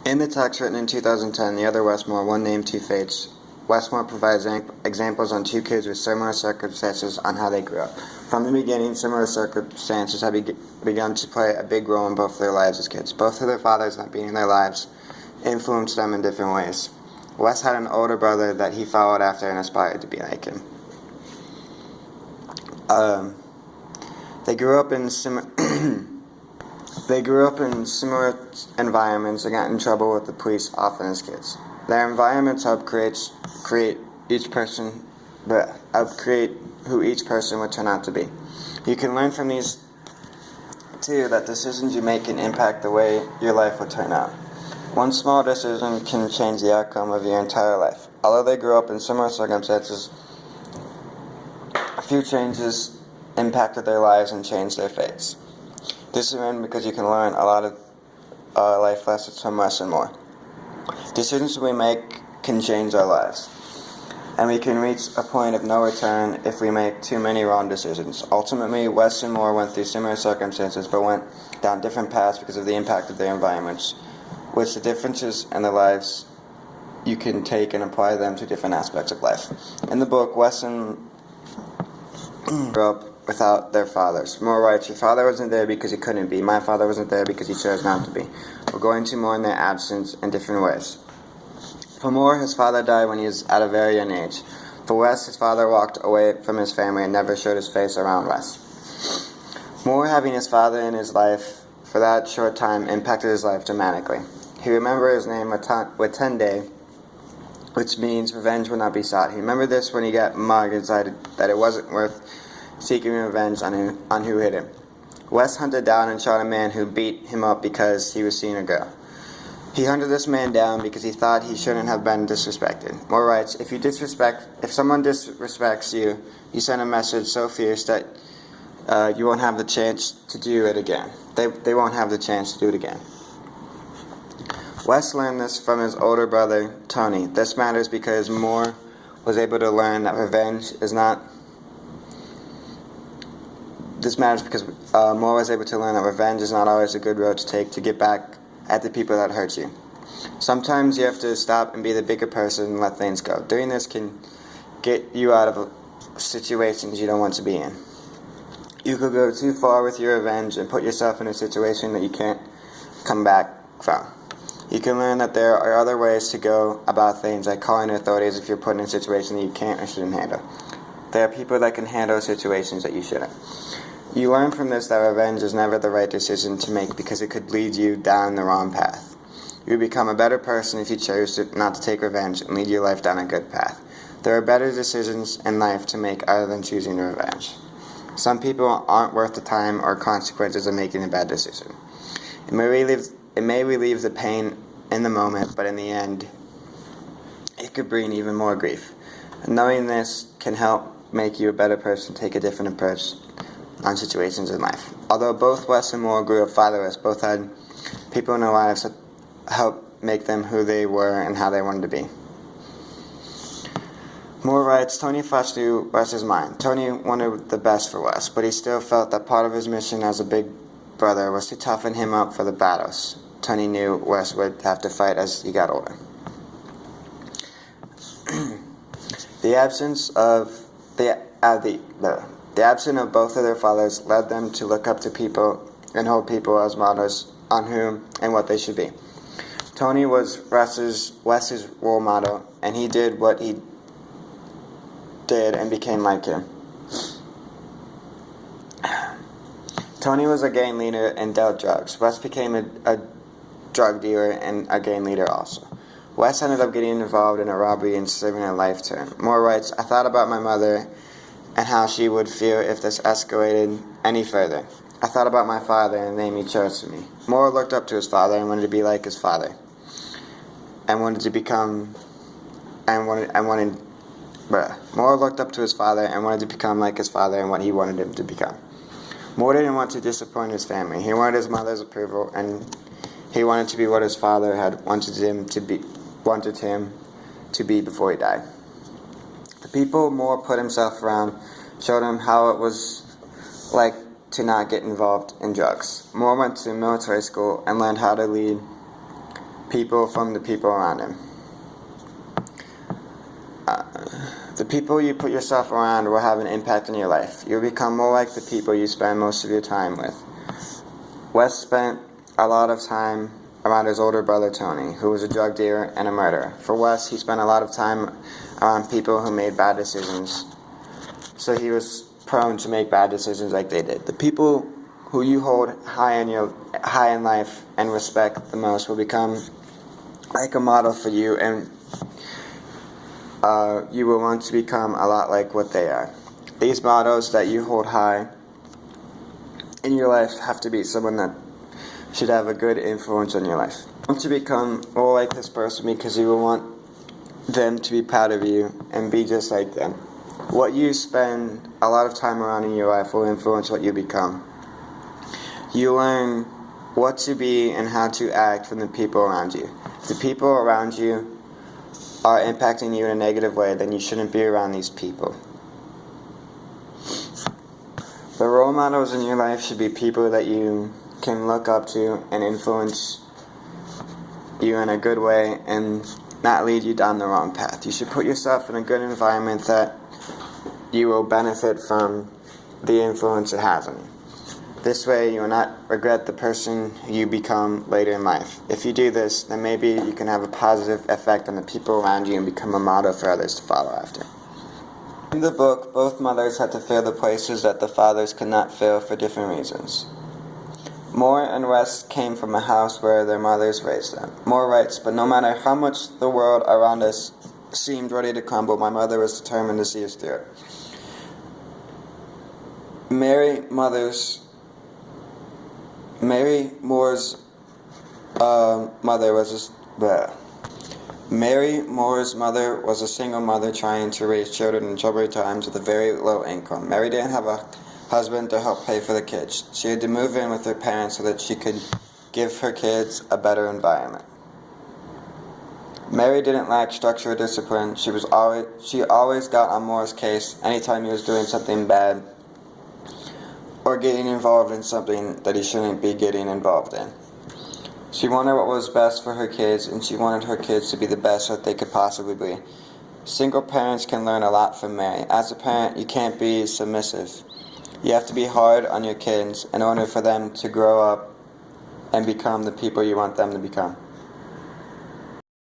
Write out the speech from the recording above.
In the text written in 2010, The Other Westmore, One Name, Two Fates, Westmore provides examples on two kids with similar circumstances on how they grew up. From the beginning, similar circumstances have begun to play a big role in both their lives as kids. Both of their fathers not being in their lives influenced them in different ways. Wes had an older brother that he followed after and aspired to be like him. They grew up in similar environments and got in trouble with the police often as kids. Their environments help create who each person would turn out to be. You can learn from these too that decisions you make can impact the way your life will turn out. One small decision can change the outcome of your entire life. Although they grew up in similar circumstances, a few changes impacted their lives and changed their fates. This is important because you can learn a lot of life lessons from Wes and Moore. Decisions we make can change our lives, and we can reach a point of no return if we make too many wrong decisions. Ultimately, Wes and Moore went through similar circumstances but went down different paths because of the impact of their environments, which the differences in their lives you can take and apply them to different aspects of life. In the book, Wes and grew up without their fathers. Moore writes, "Your father wasn't there because he couldn't be. My father wasn't there because he chose not to be. We're going to mourn their absence in different ways." For Moore, his father died when he was at a very young age. For Wes, his father walked away from his family and never showed his face around Wes. Moore having his father in his life for that short time impacted his life dramatically. He remembered his name Watende, which means revenge will not be sought. He remembered this when he got mugged and decided that it wasn't worth seeking revenge on who hit him. Wes hunted down and shot a man who beat him up because he was seeing a girl. He hunted this man down because he thought he shouldn't have been disrespected. Moore writes, if someone disrespects you, you send a message so fierce that you won't have the chance to do it again. They won't have the chance to do it again. Wes learned this from his older brother, Tony. This matters because Moore was able to learn that Moore was able to learn that revenge is not always a good road to take to get back at the people that hurt you. Sometimes you have to stop and be the bigger person and let things go. Doing this can get you out of situations you don't want to be in. You could go too far with your revenge and put yourself in a situation that you can't come back from. You can learn that there are other ways to go about things, like calling the authorities if you're put in a situation that you can't or shouldn't handle. There are people that can handle situations that you shouldn't. You learn from this that revenge is never the right decision to make because it could lead you down the wrong path. You would become a better person if you chose not to take revenge and lead your life down a good path. There are better decisions in life to make other than choosing revenge. Some people aren't worth the time or consequences of making a bad decision. It may relieve the pain in the moment, but in the end, it could bring even more grief. Knowing this can help make you a better person, take a different approach on situations in life. Although both Wes and Moore grew up fatherless, both had people in their lives that helped make them who they were and how they wanted to be. Moore writes, Tony flashed through Wes's mind. Tony wanted the best for Wes, but he still felt that part of his mission as a big brother was to toughen him up for the battles Tony knew Wes would have to fight as he got older. The absence of both of their fathers led them to look up to people and hold people as models on whom and what they should be. Tony was Wes's role model, and he did what he did and became like him. Tony was a gang leader and dealt drugs. Wes became a drug dealer and a gang leader also. Wes ended up getting involved in a robbery and serving a life term. Moore writes, I thought about my mother and how she would feel if this escalated any further. I thought about my father and the name he chose for me. Moore looked up to his father and wanted to be like his father. Moore looked up to his father and wanted to become like his father and what he wanted him to become. Moore didn't want to disappoint his family. He wanted his mother's approval, and he wanted to be what his father had wanted him to be before he died. The people Moore put himself around showed him how it was like to not get involved in drugs. Moore went to military school and learned how to lead people from the people around him. The people you put yourself around will have an impact on your life. You'll become more like the people you spend most of your time with. Wes spent a lot of time around his older brother Tony, who was a drug dealer and a murderer. For Wes, he spent a lot of time around people who made bad decisions, so he was prone to make bad decisions like they did. The people who you hold high in life and respect the most will become like a model for you, and you will want to become a lot like what they are. These models that you hold high in your life have to be someone that should have a good influence on your life. You want to become more like this person because you will want them to be proud of you and be just like them. What you spend a lot of time around in your life will influence what you become. You learn what to be and how to act from the people around you. If the people around you are impacting you in a negative way, then you shouldn't be around these people. The role models in your life should be people that you can look up to and influence you in a good way and not lead you down the wrong path. You should put yourself in a good environment that you will benefit from the influence it has on you. This way you will not regret the person you become later in life. If you do this, then maybe you can have a positive effect on the people around you and become a model for others to follow after. In the book, both mothers had to fill the places that the fathers could not fill for different reasons. Moore and Wes came from a house where their mothers raised them. Moore writes, "But no matter how much the world around us seemed ready to crumble, my mother was determined to see us through it." Mary Moore's mother was a single mother trying to raise children in troubled times with a very low income. Mary didn't have a husband to help pay for the kids. She had to move in with her parents so that she could give her kids a better environment. Mary didn't lack structure or discipline. She always got on Moore's case anytime he was doing something bad or getting involved in something that he shouldn't be getting involved in. She wanted what was best for her kids, and she wanted her kids to be the best that they could possibly be. Single parents can learn a lot from Mary. As a parent, you can't be submissive. You have to be hard on your kids in order for them to grow up and become the people you want them to become.